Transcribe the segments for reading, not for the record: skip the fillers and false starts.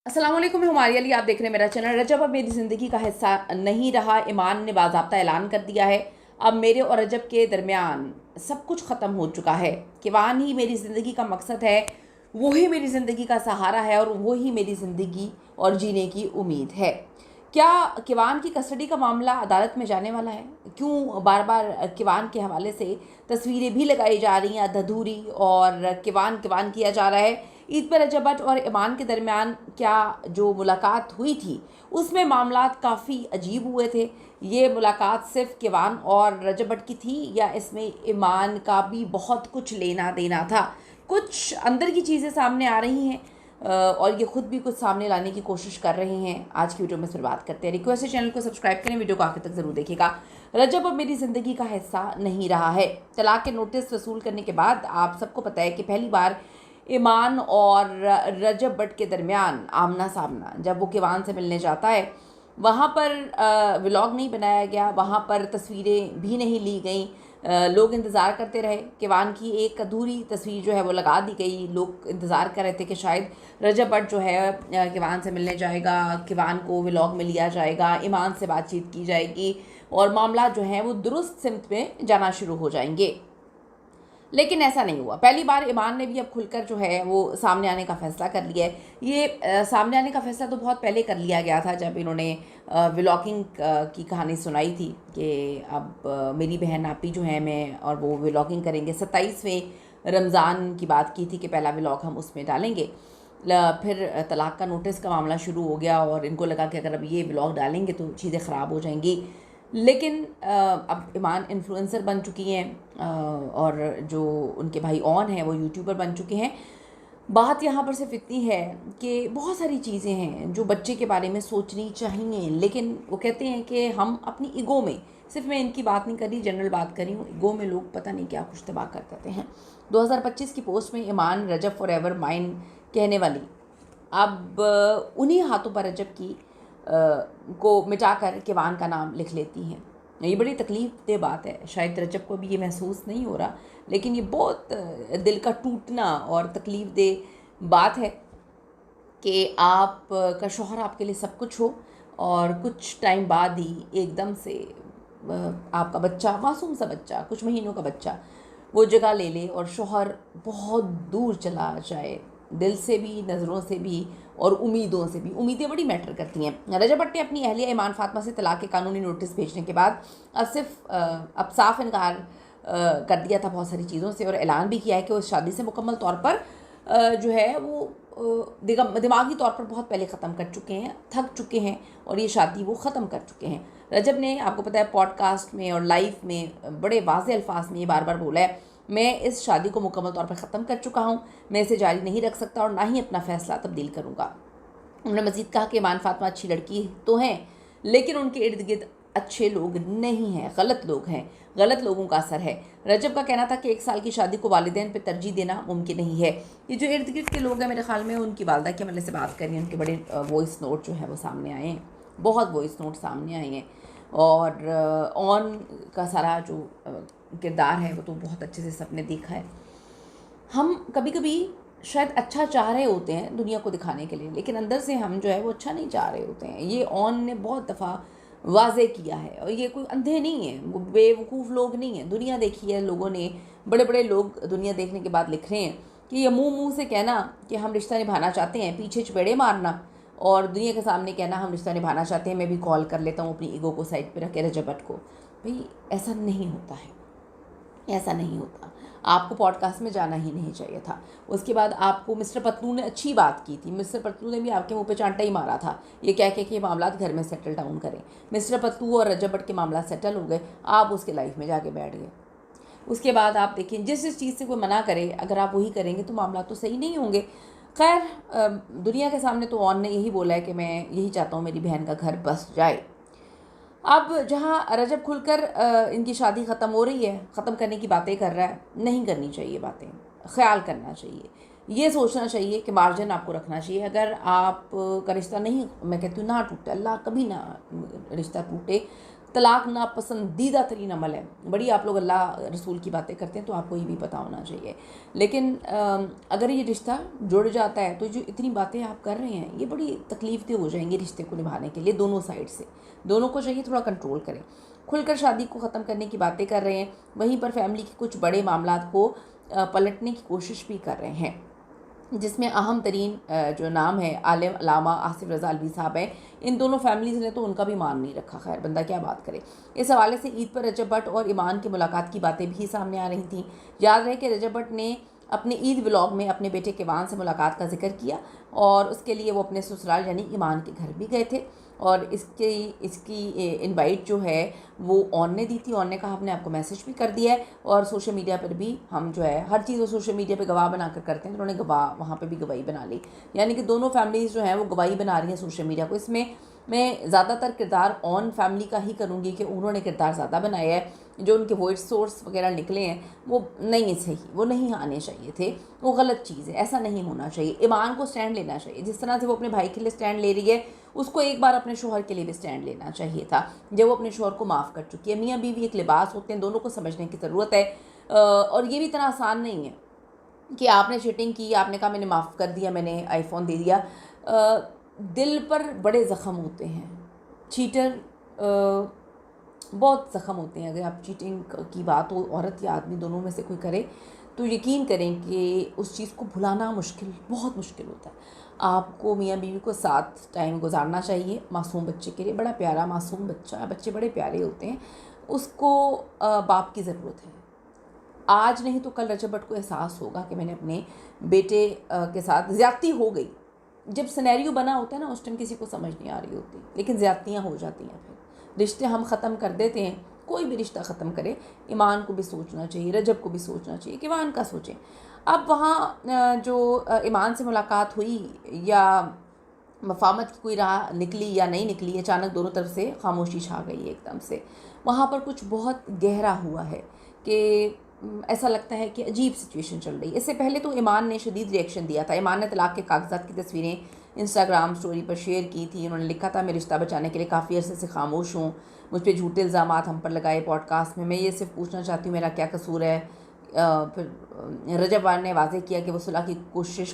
अस्सलाम वालेकुम, मैं हुमारी अली। आप देख रहे हैं मेरा चैनल। रजब अब मेरी ज़िंदगी का हिस्सा नहीं रहा। ईमान ने बाज़ाब्ता ऐलान कर दिया है, अब मेरे और रजब के दरमियान सब कुछ ख़त्म हो चुका है। किवान ही मेरी ज़िंदगी का मकसद है, वही मेरी ज़िंदगी का सहारा है और वही मेरी ज़िंदगी और जीने की उम्मीद है। क्या किवान की कस्टडी का मामला अदालत में जाने वाला है? क्यों बार बार किवान के हवाले से तस्वीरें भी लगाई जा रही हैं अधूरी और किवान किवान किया जा रहा है? ईद पर रजब भट्ट और ईमान के दरमियान क्या जो मुलाकात हुई थी उसमें मामलात काफ़ी अजीब हुए थे? ये मुलाकात सिर्फ किवान और रजब भट्ट की थी या इसमें ईमान का भी बहुत कुछ लेना देना था? कुछ अंदर की चीज़ें सामने आ रही हैं और ये खुद भी कुछ सामने लाने की कोशिश कर रहे हैं। आज की वीडियो में इस पर बात करते हैं। रिक्वेस्ट है चैनल को सब्सक्राइब करें, वीडियो को आखिर तक ज़रूर देखिएगा। रजब अब मेरी ज़िंदगी का हिस्सा नहीं रहा है। तलाक के नोटिस वसूल करने के बाद आप सबको पता है कि पहली बार ईमान और रजब भट्ट के दरमियान आमना सामना जब वो किवान से मिलने जाता है, वहाँ पर व्लॉग नहीं बनाया गया, वहाँ पर तस्वीरें भी नहीं ली गई। लोग इंतज़ार करते रहे। किवान की एक अधूरी तस्वीर जो है वो लगा दी गई। लोग इंतज़ार कर रहे थे कि शायद रजब भट्ट जो है किवान से मिलने जाएगा, किवान को व्लॉग में लिया जाएगा, ईमान से बातचीत की जाएगी और मामला जो है वो दुरुस्त सिमत में जाना शुरू हो जाएंगे। लेकिन ऐसा नहीं हुआ। पहली बार ईमान ने भी अब खुलकर जो है वो सामने आने का फ़ैसला कर लिया है। ये सामने आने का फ़ैसला तो बहुत पहले कर लिया गया था, जब इन्होंने व्लॉगिंग की कहानी सुनाई थी कि अब मेरी बहन आपी जो है मैं और वो व्लॉगिंग करेंगे। 27वें रमज़ान की बात की थी कि पहला व्लॉग हम उसमें डालेंगे। फिर तलाक़ का नोटिस का मामला शुरू हो गया और इनको लगा कि अगर अब ये व्लॉग डालेंगे तो चीज़ें ख़राब हो जाएंगी। लेकिन अब ईमान इन्फ्लुएंसर बन चुकी हैं और जो उनके भाई ऑन हैं वो यूट्यूबर बन चुके हैं। बात यहाँ पर सिर्फ इतनी है कि बहुत सारी चीज़ें हैं जो बच्चे के बारे में सोचनी चाहिए, लेकिन वो कहते हैं कि हम अपनी ईगो में, सिर्फ मैं इनकी बात नहीं कर रही, जनरल बात कर रही हूँ, ईगो में लोग पता नहीं क्या कुछ तबाह कर देते हैं। 2025 की पोस्ट में ईमान रजब फॉर एवर माइन कहने वाली अब उन्हीं हाथों पर रजब की को मिटाकर किवान का नाम लिख लेती हैं। ये बड़ी तकलीफ़ दह बात है। शायद रजब को भी ये महसूस नहीं हो रहा, लेकिन ये बहुत दिल का टूटना और तकलीफ़ दह बात है कि आप का शौहर आपके लिए सब कुछ हो और कुछ टाइम बाद ही एकदम से आपका बच्चा, मासूम सा बच्चा, कुछ महीनों का बच्चा, वो जगह ले ले और शौहर बहुत दूर चला जाए, दिल से भी, नज़रों से भी और उम्मीदों से भी। उम्मीदें बड़ी मैटर करती हैं। रजब भट्ट ने अपनी अहलिया ईमान फातिमा से तलाक के कानूनी नोटिस भेजने के बाद अब साफ इनकार कर दिया था बहुत सारी चीज़ों से और ऐलान भी किया है कि वो इस शादी से मुकम्मल तौर पर जो है वो दिमागी तौर पर बहुत पहले ख़त्म कर चुके हैं, थक चुके हैं और ये शादी वो ख़त्म कर चुके हैं। रजब ने, आपको पता है, पॉडकास्ट में और लाइव में बड़े वाज़ेह अल्फाज में ये बार बार बोला है, मैं इस शादी को मुकम्मल तौर पर ख़त्म कर चुका हूँ, मैं इसे जारी नहीं रख सकता और ना ही अपना फ़ैसला तब्दील करूँगा। उन्होंने मज़ीद कहा कि ईमान फातिमा अच्छी लड़की तो हैं, लेकिन उनके इर्द गिर्द अच्छे लोग नहीं हैं, गलत लोग हैं, गलत लोगों का असर है। रजब का कहना था कि 1 साल की शादी को वालिदैन पे तरजीह देना मुमकिन नहीं है। ये जो इर्द गिर्द के लोग हैं, मेरे ख्याल में उनकी वालदा के हवाले से बात करें, उनके बड़े वॉइस नोट जो है वो सामने आए हैं, बहुत वॉइस नोट सामने आए हैं और ऑन का सारा जो किरदार है वो तो बहुत अच्छे से सबने देखा है। हम कभी कभी शायद अच्छा चाह रहे होते हैं दुनिया को दिखाने के लिए, लेकिन अंदर से हम जो है वो अच्छा नहीं चाह रहे होते हैं। ये ऑन ने बहुत दफ़ा वाजे किया है और ये कोई अंधे नहीं है, वो बेवकूफ़ लोग नहीं हैं। दुनिया देखी है लोगों ने, बड़े बड़े लोग दुनिया देखने के बाद लिख रहे हैं कि ये मुंह मुंह से कहना कि हम रिश्ता निभाना चाहते हैं, पीछे चपेड़े मारना और दुनिया के सामने कहना हम रिश्ता निभाना चाहते हैं, मैं भी कॉल कर लेता हूँ अपनी ईगो को साइड पर रख के रजब भट्ट को। भाई ऐसा नहीं होता है, ऐसा नहीं होता। आपको पॉडकास्ट में जाना ही नहीं चाहिए था। उसके बाद आपको मिस्टर पतलू ने अच्छी बात की थी, मिस्टर पतलू ने भी आपके मुंह पे चांटा ही मारा था, ये कह के कि ये मामला घर में सेटल डाउन करें। मिस्टर पतलू और रजब भट्ट के मामला सेटल हो गए, आप उसके लाइफ में जाके बैठ गए। उसके बाद आप देखिए, जिस चीज़ से कोई मना करे अगर आप वही करेंगे तो मामला तो सही नहीं होंगे। खैर, दुनिया के सामने तो ऑन ने यही बोला है कि मैं यही चाहता हूँ मेरी बहन का घर बस जाए। अब जहाँ रजब खुलकर इनकी शादी ख़त्म हो रही है, ख़त्म करने की बातें कर रहा है, नहीं करनी चाहिए बातें, ख्याल करना चाहिए, ये सोचना चाहिए कि मार्जिन आपको रखना चाहिए। अगर आप का रिश्ता नहीं, मैं कहती हूँ ना टूटे, अल्लाह कभी ना रिश्ता टूटे, तलाक नापसंदीदा तरीन अमल है। बड़ी आप लोग अल्लाह रसूल की बातें करते हैं तो आपको ये भी पता होना चाहिए। लेकिन अगर ये रिश्ता जुड़ जाता है तो जो इतनी बातें आप कर रहे हैं ये बड़ी तकलीफ़देह हो जाएंगी रिश्ते को निभाने के लिए। दोनों साइड से दोनों को चाहिए थोड़ा कंट्रोल करें। खुलकर शादी को ख़त्म करने की बातें कर रहे हैं, वहीं पर फैमिली के कुछ बड़े मामलात को पलटने की कोशिश भी कर रहे हैं, जिसमें अहम तरीन जो नाम है आलिम अल्लामा आसिफ रज़ा अलवी साहब हैं। इन दोनों फैमिलीज़ ने तो उनका भी मान नहीं रखा। खैर बंदा क्या बात करे। इस हवाले से ईद पर रजब भट्ट और ईमान की मुलाकात की बातें भी सामने आ रही थी। याद रहे कि रजब भट्ट ने अपने ईद व्लॉग में अपने बेटे किवान से मुलाकात का जिक्र किया और उसके लिए वो अपने ससुराल यानी ईमान के घर भी गए थे और इसकी इनवाइट जो है वो ऑन ने दी थी। ऑन ने कहा हमने आपको मैसेज भी कर दिया है और सोशल मीडिया पर भी हम जो है हर चीज़ वो सोशल मीडिया पे गवाह बना कर करते हैं, तो उन्होंने गवाह वहाँ पे भी गवाही बना ली। यानी कि दोनों फैमिलीज़ जो हैं वो गवाही बना रही हैं सोशल मीडिया को। इसमें मैं ज़्यादातर किरदार ऑन फैमिली का ही करूँगी कि उन्होंने किरदार ज़्यादा बनाया है। जो उनके वॉइस सोर्स वगैरह निकले हैं वो नहीं सही, वो नहीं आने चाहिए थे, वो गलत चीज़ है, ऐसा नहीं होना चाहिए। ईमान को स्टैंड लेना चाहिए, जिस तरह से वो अपने भाई के लिए स्टैंड ले रही है उसको एक बार अपने शोहर के लिए भी स्टैंड लेना चाहिए था, जब वो अपने शोहर को माफ़ कर चुकी है। मियाँ बीवी एक लिबास होते हैं, दोनों को समझने की ज़रूरत है। और ये भी इतना आसान नहीं है कि आपने चीटिंग की, आपने कहा मैंने माफ़ कर दिया, मैंने आईफोन दे दिया। दिल पर बड़े ज़ख़म होते हैं, चीटर बहुत ज़ख़म होते हैं। अगर आप चीटिंग की बात हो औरत या आदमी दोनों में से कोई करे तो यकीन करें कि उस चीज़ को भुलाना मुश्किल, बहुत मुश्किल होता है। आपको मियाँ बीवी को साथ टाइम गुजारना चाहिए। मासूम बच्चे के लिए, बड़ा प्यारा मासूम बच्चा, बच्चे बड़े प्यारे होते हैं, उसको बाप की ज़रूरत है। आज नहीं तो कल रजब भट्ट को एहसास होगा कि मैंने अपने बेटे के साथ ज़्यादती हो गई। जब सिनेरियो बना होता है ना उस टाइम किसी को समझ नहीं आ रही होती, लेकिन ज़्यादतियाँ हो जाती हैं। फिर रिश्ते हम ख़त्म कर देते हैं, कोई भी रिश्ता ख़त्म करे ईमान को भी सोचना चाहिए, रजब को भी सोचना चाहिए, किवान का सोचें। अब वहाँ जो ईमान से मुलाकात हुई या मफाहमत की कोई राह निकली या नहीं निकली, अचानक दोनों तरफ से खामोशी छा गई एकदम से। वहाँ पर कुछ बहुत गहरा हुआ है कि ऐसा लगता है कि अजीब सिचुएशन चल रही है। इससे पहले तो ईमान ने शदीद रिएक्शन दिया था। ईमान ने तलाक के कागजात की तस्वीरें इंस्टाग्राम स्टोरी पर शेयर की थी। उन्होंने लिखा था मैं रिश्ता बचाने के लिए काफ़ी अरसे से खामोश हूँ, मुझ पर झूठे इल्ज़ामात हम पर लगाए पॉडकास्ट में, मैं ये सिर्फ पूछना चाहती हूँ मेरा क्या कसूर है। फिर रजब वार ने वाज़ेह किया कि वो सुलह की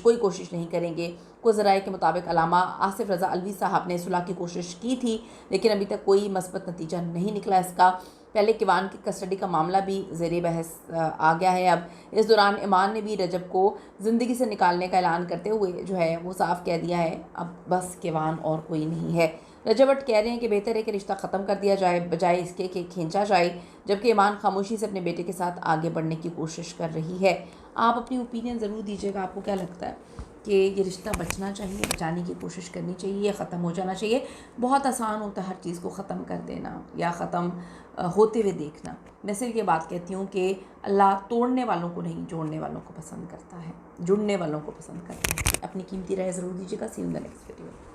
कोई कोशिश नहीं करेंगे। कुछ ज़राए के मुताबिक अल्लामा आसिफ रज़ा अलवी साहब ने सुलह की कोशिश की थी, लेकिन अभी तक कोई मस्बत नतीजा नहीं निकला इसका। पहले किवान की कस्टडी का मामला भी ज़ेरे बहस आ गया है। अब इस दौरान ईमान ने भी रजब को ज़िंदगी से निकालने का ऐलान करते हुए जो है वो साफ़ कह दिया है अब बस किवान और कोई नहीं है। रजब भट्ट कह रहे हैं कि बेहतर है कि रिश्ता ख़त्म कर दिया जाए बजाय इसके कि खींचा जाए, जबकि ईमान खामोशी से अपने बेटे के साथ आगे बढ़ने की कोशिश कर रही है। आप अपनी ओपिनियन ज़रूर दीजिएगा, आपको क्या लगता है कि ये रिश्ता बचना चाहिए, बचाने की कोशिश करनी चाहिए, ख़त्म हो जाना चाहिए। बहुत आसान होता है हर चीज़ को ख़त्म कर देना या ख़त्म होते हुए देखना। मैं सिर्फ ये बात कहती हूँ कि अल्लाह तोड़ने वालों को नहीं, जोड़ने वालों को पसंद करता है, जुड़ने वालों को पसंद करता है। अपनी कीमती राय ज़रूर दीजिएगा। See you in the next video.